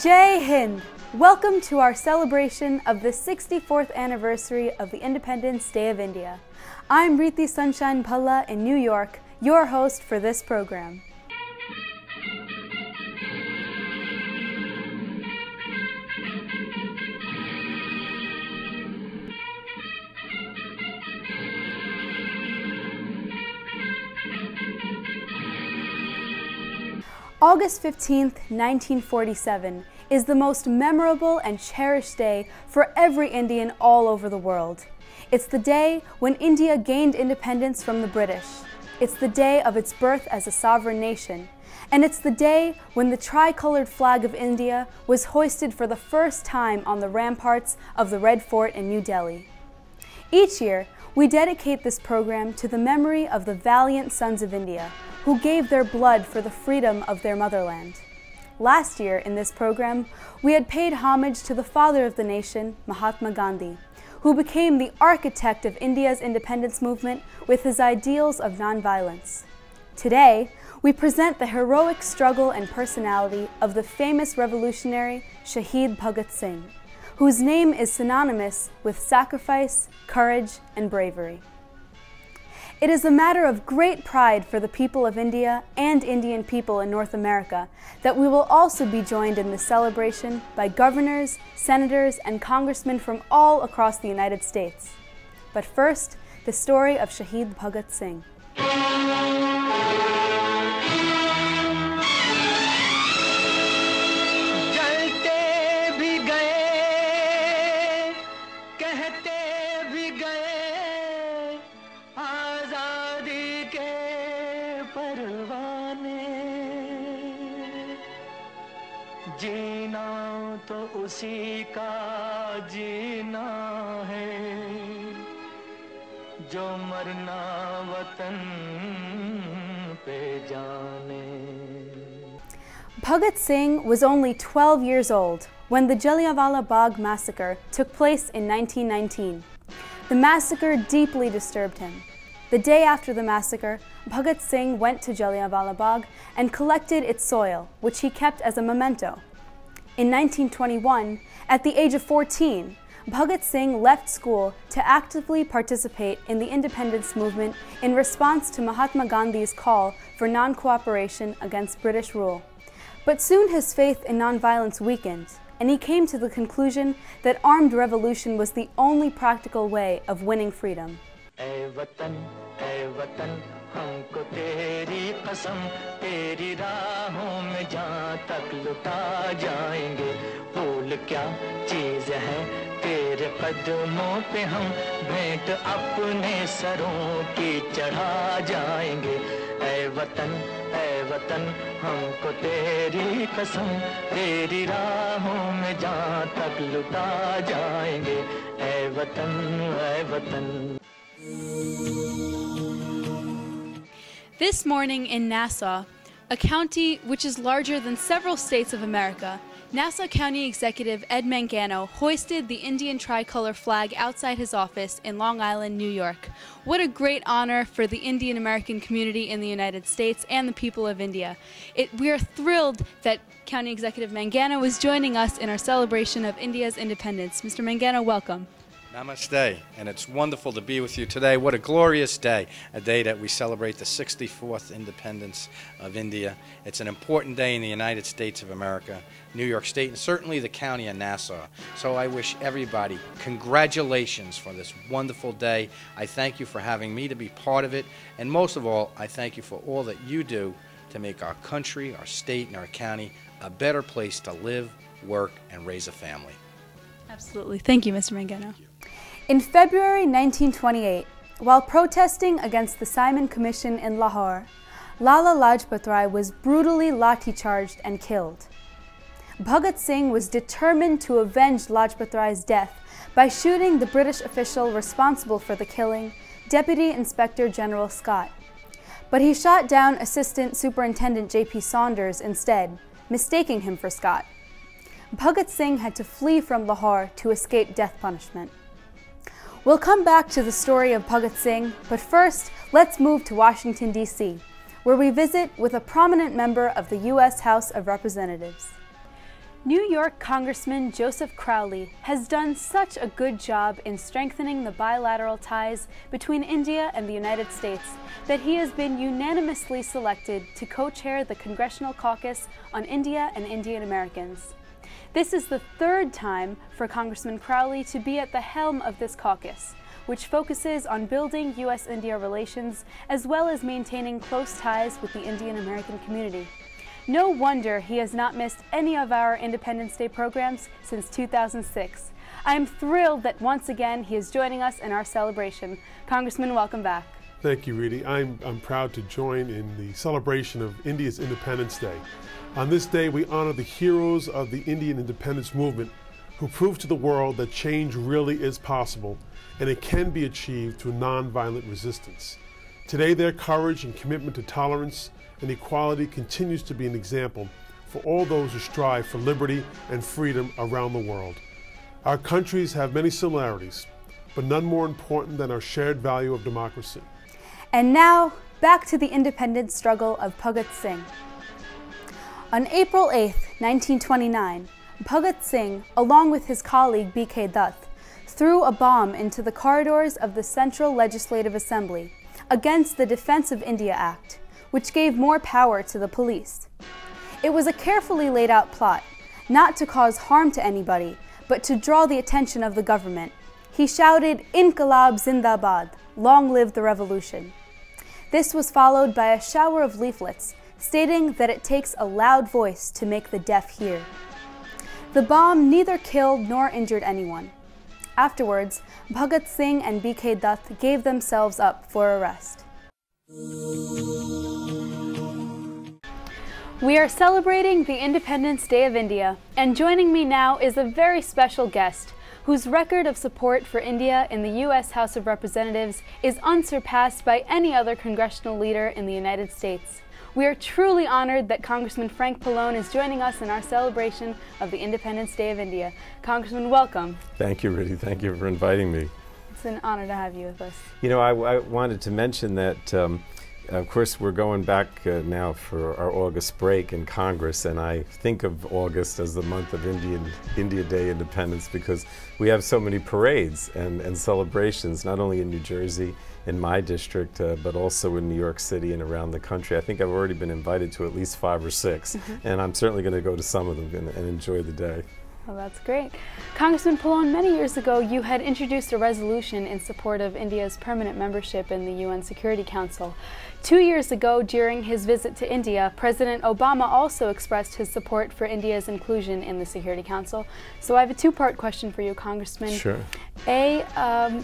Jai Hind! Welcome to our celebration of the 64th anniversary of the Independence Day of India. I'm Riti Sunshine Bhalla in New York, your host for this program. August 15th, 1947 is the most memorable and cherished day for every Indian all over the world. It's the day when India gained independence from the British. It's the day of its birth as a sovereign nation. And it's the day when the tricolored flag of India was hoisted for the first time on the ramparts of the Red Fort in New Delhi. Each year, we dedicate this program to the memory of the valiant sons of India who gave their blood for the freedom of their motherland. Last year, in this program, we had paid homage to the father of the nation, Mahatma Gandhi, who became the architect of India's independence movement with his ideals of nonviolence. Today, we present the heroic struggle and personality of the famous revolutionary Shahid Bhagat Singh, whose name is synonymous with sacrifice, courage, and bravery. It is a matter of great pride for the people of India and Indian people in North America that we will also be joined in this celebration by governors, senators, and congressmen from all across the United States. But first, the story of Shahid Bhagat Singh. जीना तो उसी का जीना है जो मरना वतन पे जाने. Bhagat Singh was only 12 years old when the Jallianwala Bagh massacre took place in 1919. The massacre deeply disturbed him. The day after the massacre, Bhagat Singh went to Jallianwala Bagh and collected its soil, which he kept as a memento. In 1921, at the age of 14, Bhagat Singh left school to actively participate in the independence movement in response to Mahatma Gandhi's call for non-cooperation against British rule. But soon his faith in nonviolence weakened, and he came to the conclusion that armed revolution was the only practical way of winning freedom. ऐ वतन हमको तेरी कसम तेरी राहों में जहाँ तक लुटा जाएंगे भूल क्या चीज़ है तेरे कदमों पे हम भेंट अपने सरों की चढ़ा जाएंगे. ऐ वतन हमको तेरी कसम तेरी राहों में जहाँ तक लुटा जाएंगे. ऐ वतन. This morning in Nassau, a county which is larger than several states of America, Nassau County Executive Ed Mangano hoisted the Indian tricolor flag outside his office in Long Island, New York. What a great honor for the Indian American community in the United States and the people of India. We are thrilled that County Executive Mangano is joining us in our celebration of India's independence. Mr. Mangano, welcome. Namaste, and it's wonderful to be with you today. What a glorious day, a day that we celebrate the 64th independence of India. It's an important day in the United States of America, New York State, and certainly the county of Nassau. So I wish everybody congratulations for this wonderful day. I thank you for having me to be part of it, and most of all, I thank you for all that you do to make our country, our state, and our county a better place to live, work, and raise a family. Absolutely. Thank you, Mr. Mangano. In February 1928, while protesting against the Simon Commission in Lahore, Lala Lajpat Rai was brutally lathi-charged and killed. Bhagat Singh was determined to avenge Lajpat Rai's death by shooting the British official responsible for the killing, Deputy Inspector General Scott. But he shot down Assistant Superintendent J.P. Saunders instead, mistaking him for Scott. Bhagat Singh had to flee from Lahore to escape death punishment. We'll come back to the story of Bhagat Singh, but first, let's move to Washington, D.C., where we visit with a prominent member of the U.S. House of Representatives. New York Congressman Joseph Crowley has done such a good job in strengthening the bilateral ties between India and the United States that he has been unanimously selected to co-chair the Congressional Caucus on India and Indian Americans. This is the third time for Congressman Crowley to be at the helm of this caucus, which focuses on building U.S.-India relations as well as maintaining close ties with the Indian American community. No wonder he has not missed any of our Independence Day programs since 2006. I am thrilled that once again he is joining us in our celebration. Congressman, welcome back. Thank you, Riti. I'm proud to join in the celebration of India's Independence Day. On this day, we honor the heroes of the Indian independence movement who proved to the world that change really is possible and it can be achieved through nonviolent resistance. Today, their courage and commitment to tolerance and equality continues to be an example for all those who strive for liberty and freedom around the world. Our countries have many similarities, but none more important than our shared value of democracy. And now, back to the independence struggle of Bhagat Singh. On April 8, 1929, Bhagat Singh, along with his colleague B.K. Dutt, threw a bomb into the corridors of the Central Legislative Assembly against the Defense of India Act, which gave more power to the police. It was a carefully laid out plot, not to cause harm to anybody, but to draw the attention of the government. He shouted, "Inqilab Zindabad, long live the revolution." This was followed by a shower of leaflets stating that it takes a loud voice to make the deaf hear. The bomb neither killed nor injured anyone. Afterwards, Bhagat Singh and B.K. Dutt gave themselves up for arrest. We are celebrating the Independence Day of India, and joining me now is a very special guest whose record of support for India in the U.S. House of Representatives is unsurpassed by any other congressional leader in the United States. We are truly honored that Congressman Frank Pallone is joining us in our celebration of the Independence Day of India. Congressman, welcome. Thank you, Riti. Thank you for inviting me. It's an honor to have you with us. You know, I wanted to mention that, of course, we're going back now for our August break in Congress, and I think of August as the month of India Day Independence because we have so many parades and celebrations, not only in New Jersey, in my district, but also in New York City and around the country. I think I've already been invited to at least 5 or 6, and I'm certainly going to go to some of them and enjoy the day. Well, that's great. Congressman Pallone, many years ago you had introduced a resolution in support of India's permanent membership in the UN Security Council. 2 years ago, during his visit to India, President Obama also expressed his support for India's inclusion in the Security Council. So I have a two-part question for you, Congressman. Sure. A,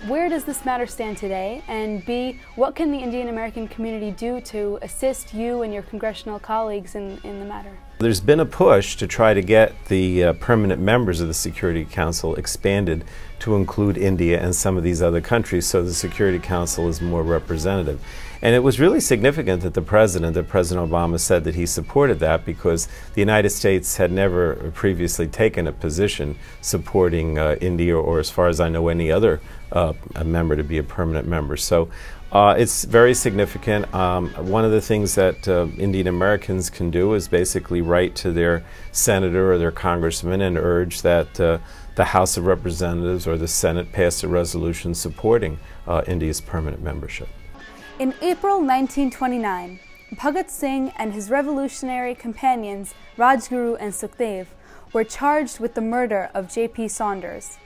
where does this matter stand today? And B, what can the Indian American community do to assist you and your congressional colleagues in the matter? There's been a push to try to get the permanent members of the Security Council expanded to include India and some of these other countries so the Security Council is more representative. And it was really significant that President Obama said that he supported that because the United States had never previously taken a position supporting India or, as far as I know, any other member to be a permanent member. So it's very significant. One of the things that Indian Americans can do is basically write to their senator or their congressman and urge that the House of Representatives or the Senate pass a resolution supporting India's permanent membership. In April 1929, Bhagat Singh and his revolutionary companions Rajguru and Sukhdev were charged with the murder of J.P. Saunders.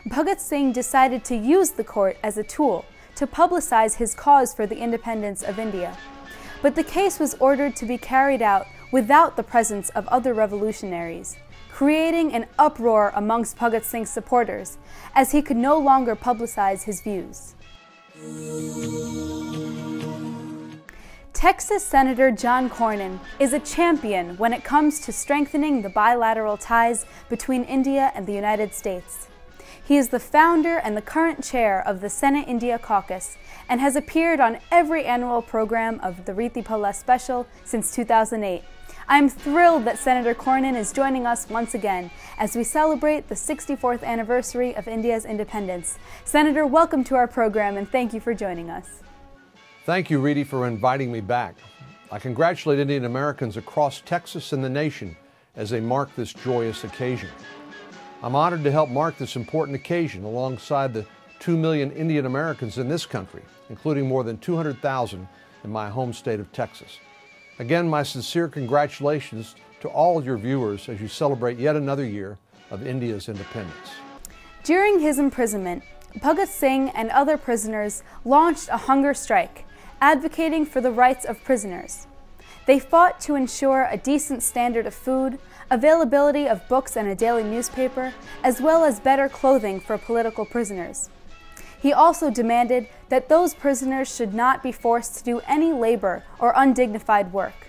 Bhagat Singh decided to use the court as a tool to publicize his cause for the independence of India. But the case was ordered to be carried out without the presence of other revolutionaries, creating an uproar amongst Bhagat Singh's supporters, as he could no longer publicize his views. Texas Senator John Cornyn is a champion when it comes to strengthening the bilateral ties between India and the United States. He is the founder and the current chair of the Senate India Caucus and has appeared on every annual program of the Riti Bhalla special since 2008. I'm thrilled that Senator Cornyn is joining us once again as we celebrate the 64th anniversary of India's independence. Senator, welcome to our program and thank you for joining us. Thank you, Riti, for inviting me back. I congratulate Indian Americans across Texas and the nation as they mark this joyous occasion. I'm honored to help mark this important occasion alongside the 2 million Indian Americans in this country, including more than 200,000 in my home state of Texas. Again, my sincere congratulations to all your viewers as you celebrate yet another year of India's independence. During his imprisonment, Bhagat Singh and other prisoners launched a hunger strike, advocating for the rights of prisoners. They fought to ensure a decent standard of food, availability of books and a daily newspaper, as well as better clothing for political prisoners. He also demanded that those prisoners should not be forced to do any labor or undignified work.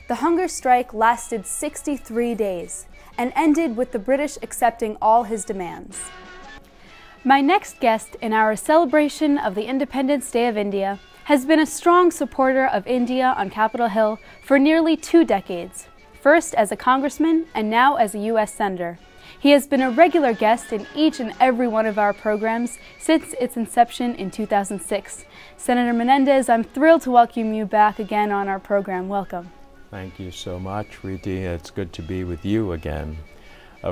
The hunger strike lasted 63 days and ended with the British accepting all his demands. My next guest in our celebration of the Independence Day of India has been a strong supporter of India on Capitol Hill for nearly 2 decades, first as a congressman and now as a U.S. Senator. He has been a regular guest in each and every one of our programs since its inception in 2006. Senator Menendez, I'm thrilled to welcome you back again on our program. Welcome. Thank you so much, Riti. It's good to be with you again.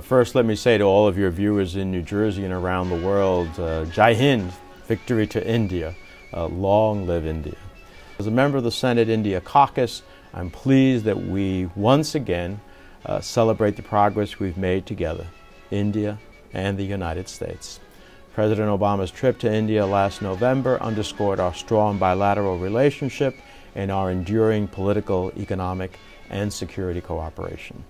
First, let me say to all of your viewers in New Jersey and around the world, Jai Hind, victory to India. Long live India. As a member of the Senate India Caucus, I'm pleased that we once again celebrate the progress we've made together, India and the United States. President Obama's trip to India last November underscored our strong bilateral relationship and our enduring political, economic, and security cooperation.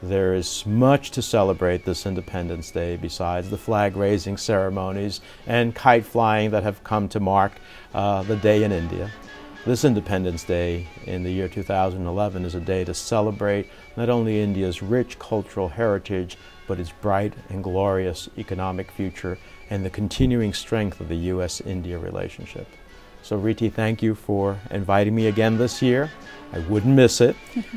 There is much to celebrate this Independence Day besides the flag-raising ceremonies and kite flying that have come to mark the day in India. This Independence Day in the year 2011 is a day to celebrate not only India's rich cultural heritage, but its bright and glorious economic future and the continuing strength of the U.S.-India relationship. So Riti, thank you for inviting me again this year. I wouldn't miss it.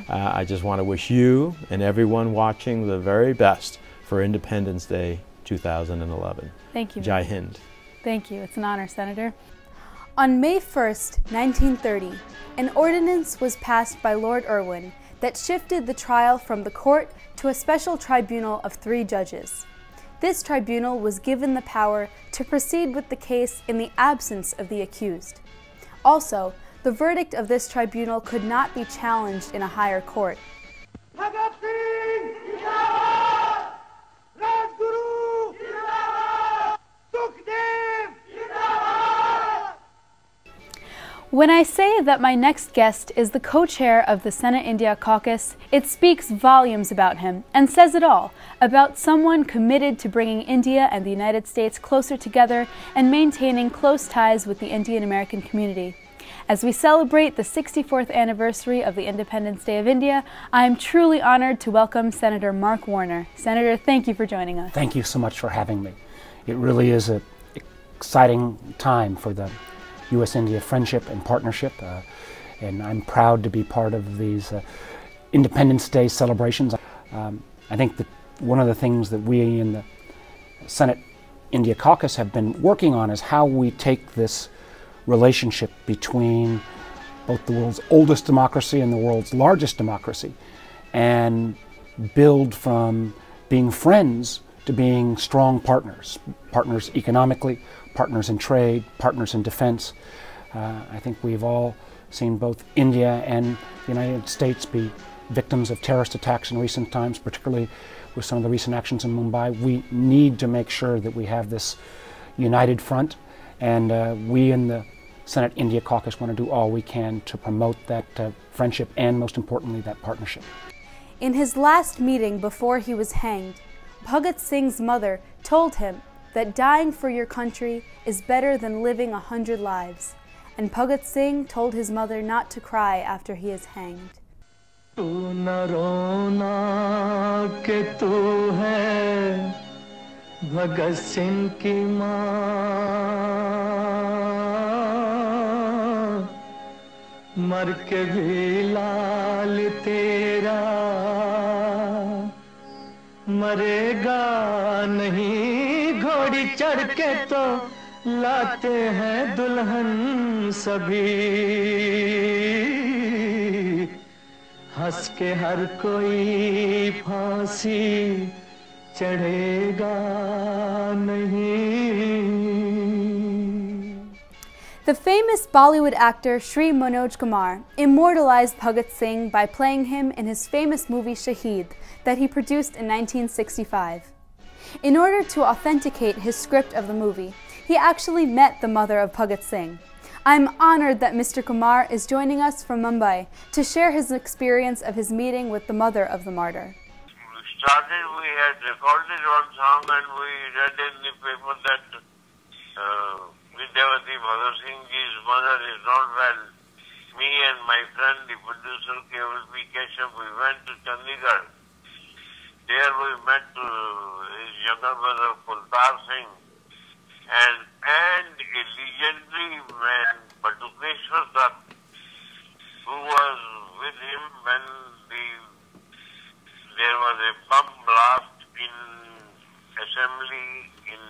I just want to wish you and everyone watching the very best for Independence Day 2011. Thank you. Jai Hind. Thank you. It's an honor, Senator. On May 1st, 1930, an ordinance was passed by Lord Irwin that shifted the trial from the court to a special tribunal of 3 judges. This tribunal was given the power to proceed with the case in the absence of the accused. Also, the verdict of this tribunal could not be challenged in a higher court. Bhagat Singh Zindabad! Rajguru Zindabad! Sukhdev Zindabad! When I say that my next guest is the co-chair of the Senate India Caucus, it speaks volumes about him and says it all about someone committed to bringing India and the United States closer together and maintaining close ties with the Indian American community. As we celebrate the 64th anniversary of the Independence Day of India, I am truly honored to welcome Senator Mark Warner. Senator, thank you for joining us. Thank you so much for having me. It really is an exciting time for the U.S.-India friendship and partnership, and I'm proud to be part of these Independence Day celebrations. I think that one of the things that we in the Senate India Caucus have been working on is how we take this relationship between both the world's oldest democracy and the world's largest democracy and build from being friends to being strong partners, partners economically, partners in trade, partners in defense. I think we've all seen both India and the United States be victims of terrorist attacks in recent times, particularly with some of the recent actions in Mumbai. We need to make sure that we have this united front, and we in the Senate India Caucus want to do all we can to promote that friendship and, most importantly, that partnership. In his last meeting before he was hanged, Bhagat Singh's mother told him that dying for your country is better than living 100 lives, and Bhagat Singh told his mother not to cry after he is hanged. तू न रोना कि तू है भगत सिंह की माँ, मर के भी लाल तेरा मरेगा नहीं, घोड़ी चढ़ के तो लाते हैं दुल्हन सभी, हंस के हर कोई फांसी चढ़ेगा नहीं. The famous Bollywood actor Shri Manoj Kumar immortalized Bhagat Singh by playing him in his famous movie Shaheed that he produced in 1965. In order to authenticate his script of the movie, he actually met the mother of Bhagat Singh. I'm honored that Mr. Kumar is joining us from Mumbai to share his experience of his meeting with the mother of the martyr. We had recorded one song and we read in the paper that Vidyavati Bhagat Singh's mother is not well. Me and my friend, the producer KVP Keshav, we went to Chandigarh. There we met his younger brother Kultar Singh and a legendary man, Patukeshwar Dutt, who was with him when there was a bomb blast in assembly in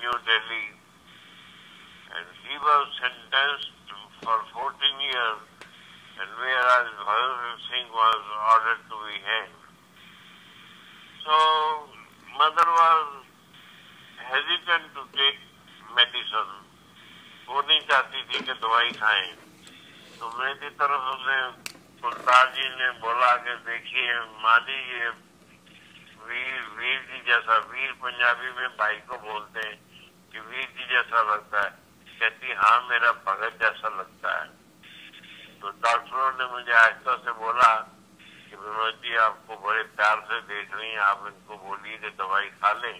New Delhi, and he was sentenced for 14 years, and whereas Bhagat Singh was ordered to be hanged. So mother was hesitant to take medicine. वो नहीं चाहती थी कि दवाई खाएं. तो मेरी तरफ से कुलतार जी ने बोला कि देखिए माँ जी, ये वीर जी जैसा, वीर पंजाबी में भाई को बोलते हैं कि वीर जी जैसा लगता है. कहती हाँ मेरा भगत जैसा लगता है. तो डॉक्टरों ने मुझे आहिस्ता से बोला कि विनोद जी आपको बड़े प्यार से देख रही हैं, आप इनको बोलिए कि दवाई खा लें.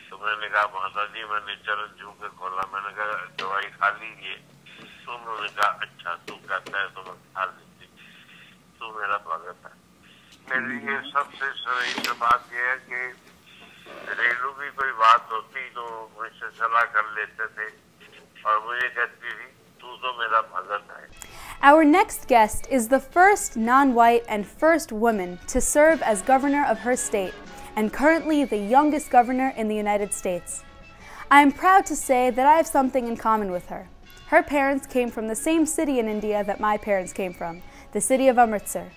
तो मैंने कहा माता जी, मैंने चरण छू के खोला, मैंने कहा दवाई खा लीजिए. तो उन्होंने कहा अच्छा तू कहता है तो मैं खा लीजिए, तू मेरा भगत है. मेरे लिए सबसे श्रेष्ठ बात यह है कि रेलू की कोई बात होती तो मुझसे सलाह कर लेते थे और मुझे कहती थी तू तो मेरा भगत है. Our next guest is the first non-white and first woman to serve as governor of her state, and currently the youngest governor in the United States. I am proud to say that I have something in common with her. Her parents came from the same city in India that my parents came from, the city of Amritsar.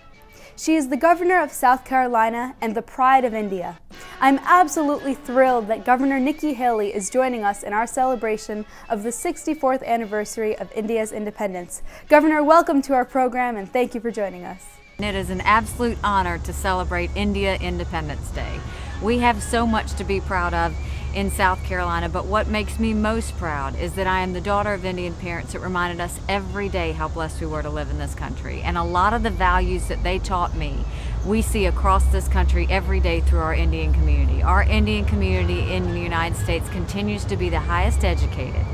She is the governor of South Carolina and the pride of India. I'm absolutely thrilled that Governor Nikki Haley is joining us in our celebration of the 64th anniversary of India's independence. Governor, welcome to our program and thank you for joining us. It is an absolute honor to celebrate India Independence Day. We have so much to be proud of in South Carolina, but what makes me most proud is that I am the daughter of Indian parents that reminded us every day how blessed we were to live in this country. And a lot of the values that they taught me, we see across this country every day through our Indian community. Our Indian community in the United States continues to be the highest educated,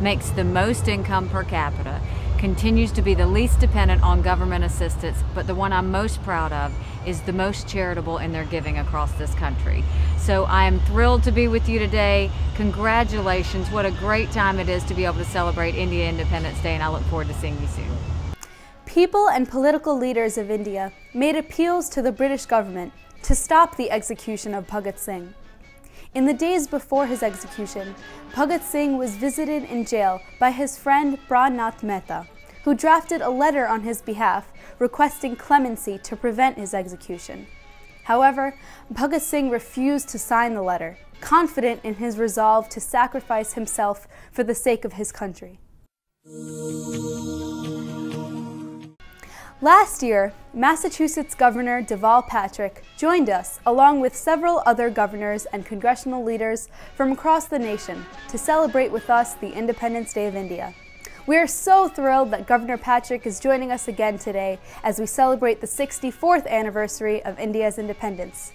makes the most income per capita, continues to be the least dependent on government assistance, but the one I'm most proud of is the most charitable in their giving across this country. So I am thrilled to be with you today. Congratulations. What a great time it is to be able to celebrate India Independence Day, and I look forward to seeing you soon. People and political leaders of India made appeals to the British government to stop the execution of Bhagat Singh. In the days before his execution, Bhagat Singh was visited in jail by his friend Pranath Mehta, who drafted a letter on his behalf requesting clemency to prevent his execution. However, Bhagat Singh refused to sign the letter, confident in his resolve to sacrifice himself for the sake of his country. Last year, Massachusetts Governor Deval Patrick joined us along with several other governors and congressional leaders from across the nation to celebrate with us the Independence Day of India. We are so thrilled that Governor Patrick is joining us again today as we celebrate the 64th anniversary of India's independence.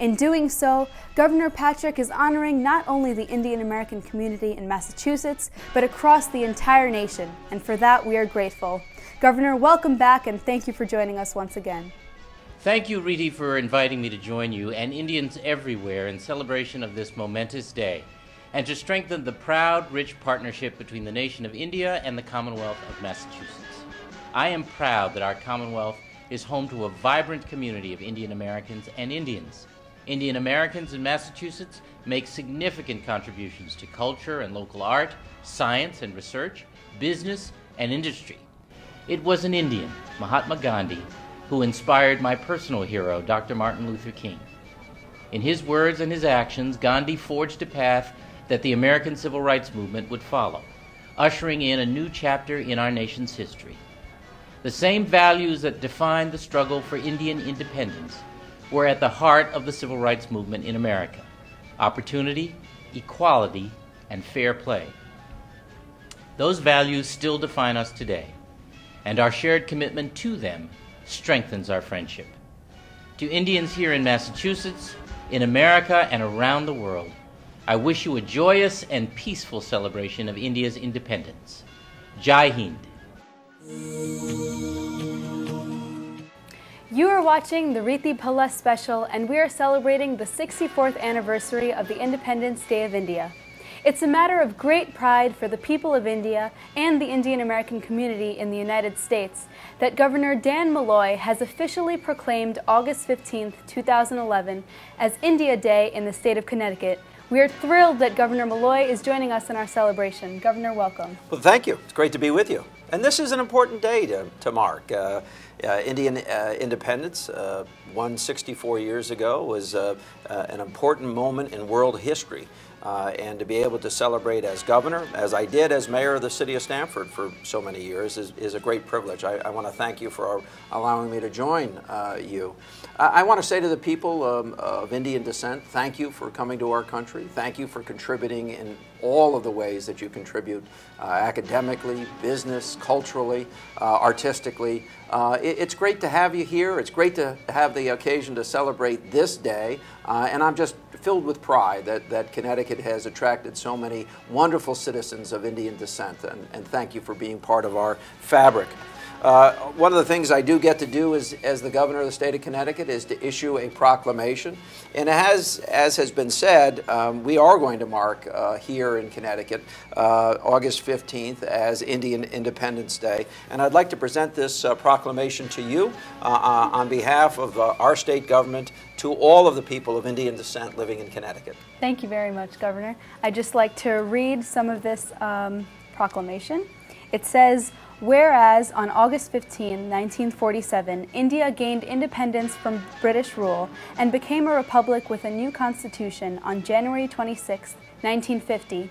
In doing so, Governor Patrick is honoring not only the Indian American community in Massachusetts, but across the entire nation, and for that we are grateful. Governor, welcome back and thank you for joining us once again. Thank you, Riti, for inviting me to join you and Indians everywhere in celebration of this momentous day, and to strengthen the proud, rich partnership between the nation of India and the Commonwealth of Massachusetts. I am proud that our Commonwealth is home to a vibrant community of Indian Americans and Indians. Indian Americans in Massachusetts make significant contributions to culture and local art, science and research, business and industry. It was an Indian, Mahatma Gandhi, who inspired my personal hero, Dr. Martin Luther King. In his words and his actions, Gandhi forged a path that the American Civil Rights Movement would follow, ushering in a new chapter in our nation's history. The same values that defined the struggle for Indian independence were at the heart of the Civil Rights Movement in America: opportunity, equality, and fair play. Those values still define us today, and our shared commitment to them strengthens our friendship. To Indians here in Massachusetts, in America, and around the world, I wish you a joyous and peaceful celebration of India's independence. Jai Hind. You are watching the Riti Bhalla special, and we are celebrating the 64th anniversary of the Independence Day of India. It's a matter of great pride for the people of India and the Indian American community in the United States that Governor Dan Malloy has officially proclaimed August 15, 2011 as India Day in the state of Connecticut. We are thrilled that Governor Malloy is joining us in our celebration. Governor, welcome. Well, thank you. It's great to be with you. And this is an important day to mark. Indian independence, 164 years ago, was an important moment in world history. And to be able to celebrate as governor, as I did as mayor of the city of Stamford for so many years, is a great privilege. I want to thank you for allowing me to join you. I want to say to the people of Indian descent, thank you for coming to our country. Thank you for contributing in all of the ways that you contribute, academically, business, culturally, artistically. It's great to have you here. It's great to have the occasion to celebrate this day. And I'm just filled with pride that Connecticut has attracted so many wonderful citizens of Indian descent, and thank you for being part of our fabric. One of the things I do get to do as the governor of the state of Connecticut is to issue a proclamation. And as has been said, we are going to mark here in Connecticut August 15th as Indian Independence Day. And I'd like to present this proclamation to you on behalf of our state government to all of the people of Indian descent living in Connecticut. Thank you very much, Governor. I'd just like to read some of this proclamation. It says, whereas on August 15, 1947, India gained independence from British rule and became a republic with a new constitution on January 26, 1950,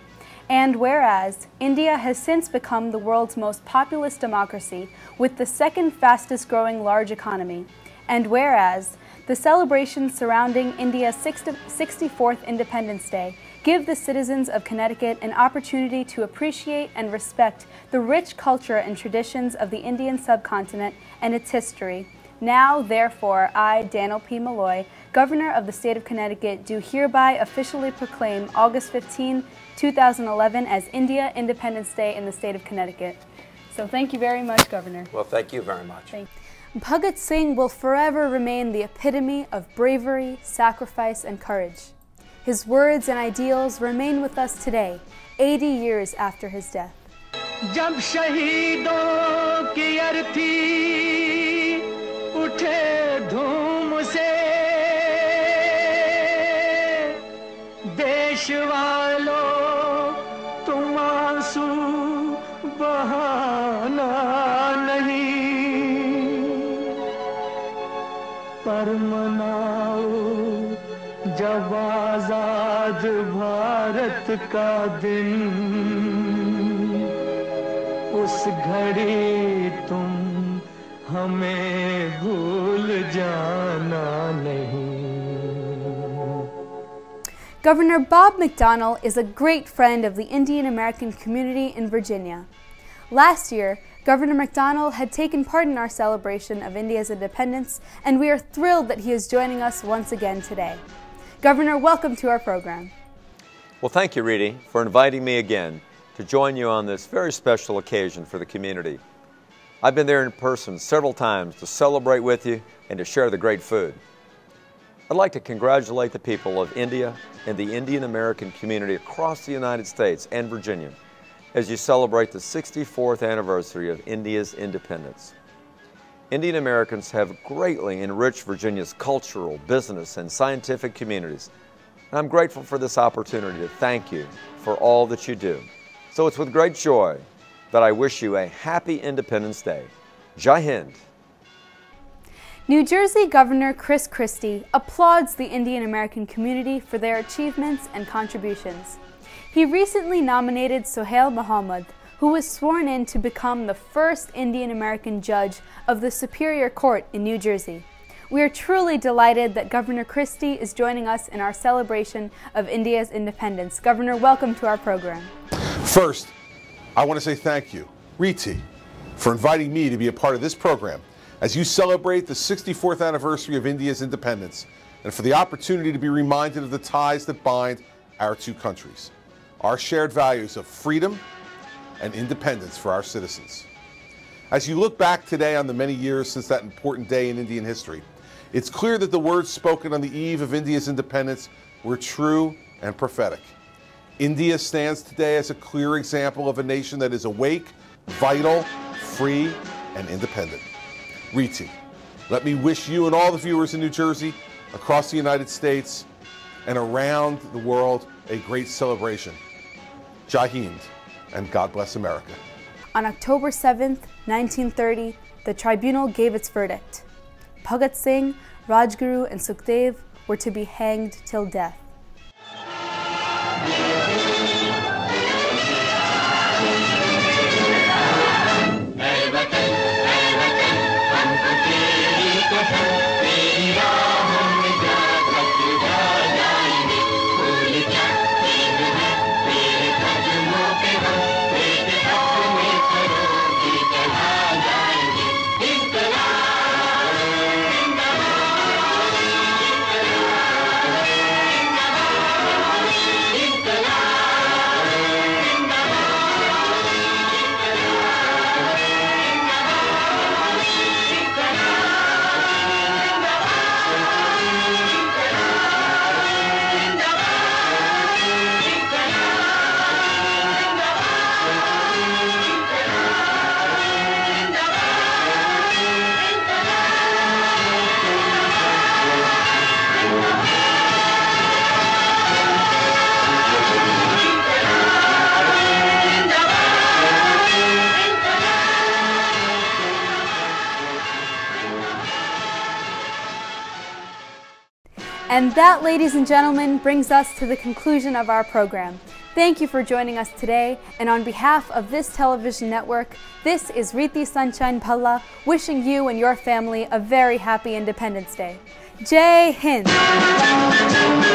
and whereas India has since become the world's most populous democracy with the second fastest growing large economy, and whereas the celebrations surrounding India's 64th Independence Day give the citizens of Connecticut an opportunity to appreciate and respect the rich culture and traditions of the Indian subcontinent and its history. Now, therefore, I, Daniel P. Malloy, Governor of the State of Connecticut, do hereby officially proclaim August 15, 2011 as India Independence Day in the state of Connecticut. So thank you very much, Governor. Well, thank you very much. Thank you. Bhagat Singh will forever remain the epitome of bravery, sacrifice, and courage. His words and ideals remain with us today, 80 years after his death. जब शहीदों की अर्थी उठे धूम से देश वालों तुम आंसू बहाना नहीं पर मनाओ जब आजाद भारत का दिन उस घड़ी तुम हमें भूल जाना नहीं. Governor Bob McDonnell is a great friend of the Indian American community in Virginia. Last year, Governor McDonnell had taken part in our celebration of India's independence, and we are thrilled that he is joining us once again today. Governor, welcome to our program. Well, thank you, Riti, for inviting me again to join you on this very special occasion for the community. I've been there in person several times to celebrate with you and to share the great food. I'd like to congratulate the people of India and the Indian American community across the United States and Virginia as you celebrate the 64th anniversary of India's independence. Indian Americans have greatly enriched Virginia's cultural, business, and scientific communities. And I'm grateful for this opportunity to thank you for all that you do. So it's with great joy that I wish you a happy Independence Day. Jai Hind. New Jersey Governor Chris Christie applauds the Indian American community for their achievements and contributions. He recently nominated Sohail Mohammed, who was sworn in to become the first Indian American judge of the Superior Court in New Jersey. We are truly delighted that Governor Christie is joining us in our celebration of India's independence. Governor, welcome to our program. First, I want to say thank you, Riti, for inviting me to be a part of this program as you celebrate the 64th anniversary of India's independence, and for the opportunity to be reminded of the ties that bind our two countries, our shared values of freedom and independence for our citizens. As you look back today on the many years since that important day in Indian history, it's clear that the words spoken on the eve of India's independence were true and prophetic. India stands today as a clear example of a nation that is awake, vital, free, and independent. Riti, let me wish you and all the viewers in New Jersey, across the United States, and around the world a great celebration. Jai Hind, and God bless America. On October 7th, 1930, the tribunal gave its verdict. Bhagat Singh, Rajguru, and Sukhdev were to be hanged till death. And that, ladies and gentlemen, brings us to the conclusion of our program. Thank you for joining us today, and on behalf of this television network, this is Riti Sunshine Bhalla wishing you and your family a very happy Independence Day. Jai Hind!